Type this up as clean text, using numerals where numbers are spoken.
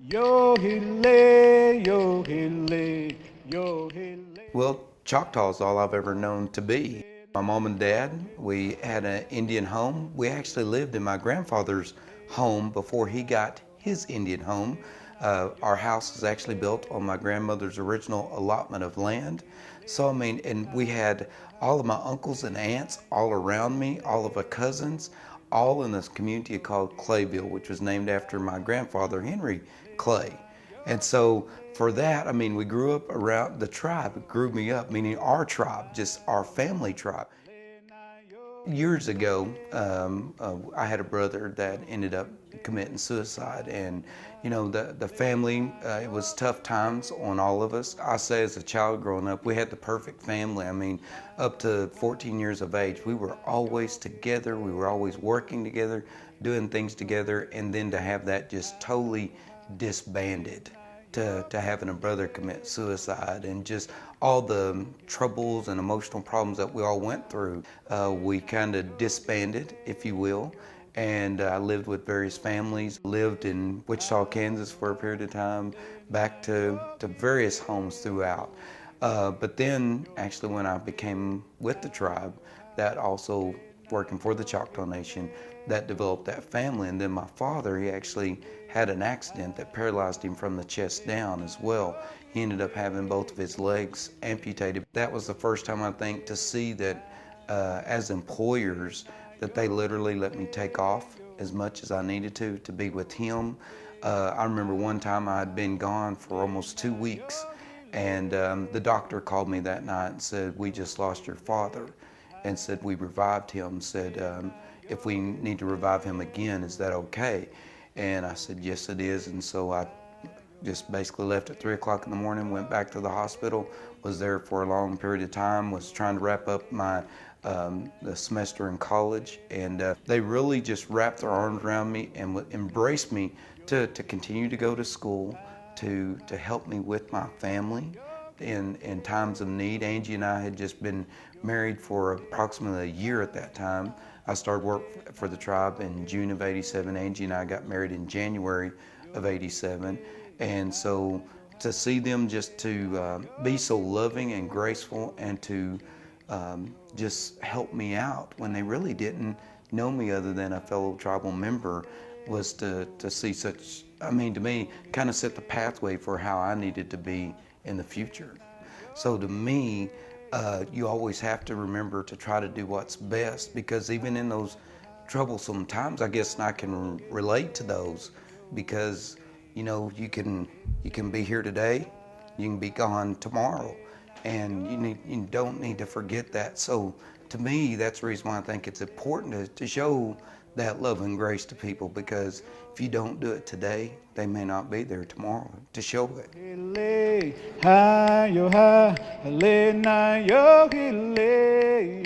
Yo hile, yo hile, yo hile. Well, Choctaw is all I've ever known to be. My mom and dad, we had an Indian home. We actually lived in my grandfather's home before he got his Indian home. Our house was actually built on my grandmother's original allotment of land. So, I mean, and we had all of my uncles and aunts all around me, all of my cousins, all in this community called Clayville, which was named after my grandfather, Henry Clay. And so for that, I mean, we grew up around the tribe. It grew me up, meaning our tribe, just our family tribe. Years ago, I had a brother that ended up committing suicide, and the family. It was tough times on all of us. I say, as a child growing up, we had the perfect family. I mean, up to 14 years of age, we were always together. We were always working together, doing things together, and then to have that just totally disbanded, to having a brother commit suicide, and just all the troubles and emotional problems that we all went through. We kind of disbanded, if you will, and I lived with various families, lived in Wichita, Kansas for a period of time, back to various homes throughout. But then, actually, when I became with the tribe, that also working for the Choctaw Nation, that developed that family. And then my father, he actually had an accident that paralyzed him from the chest down as well. He ended up having both of his legs amputated. That was the first time, I think, to see that as employers, that they literally let me take off as much as I needed to be with him. I remember one time I had been gone for almost 2 weeks, and the doctor called me that night and said, "We just lost your father," and said, "We revived him," said, "If we need to revive him again, is that okay?" And I said, "Yes, it is." And so I just basically left at 3 o'clock in the morning, went back to the hospital, was there for a long period of time, was trying to wrap up my the semester in college, and they really just wrapped their arms around me and embraced me to continue to go to school, to help me with my family in times of need. Angie and I had just been married for approximately a year at that time. I started work for the tribe in June of '87. Angie and I got married in January of '87. And so to see them just to be so loving and graceful, and to just help me out when they really didn't know me other than a fellow tribal member, was to see such, I mean, to me, kind of set the pathway for how I needed to be in the future. So to me, you always have to remember to try to do what's best, because even in those troublesome times, I guess, and I can relate to those, because you can be here today, you can be gone tomorrow, and you don't need to forget that. So to me, that's the reason why I think it's important to show that love and grace to people, because if you don't do it today, they may not be there tomorrow to show it. Hile, ha yo ha, hile na yo hile.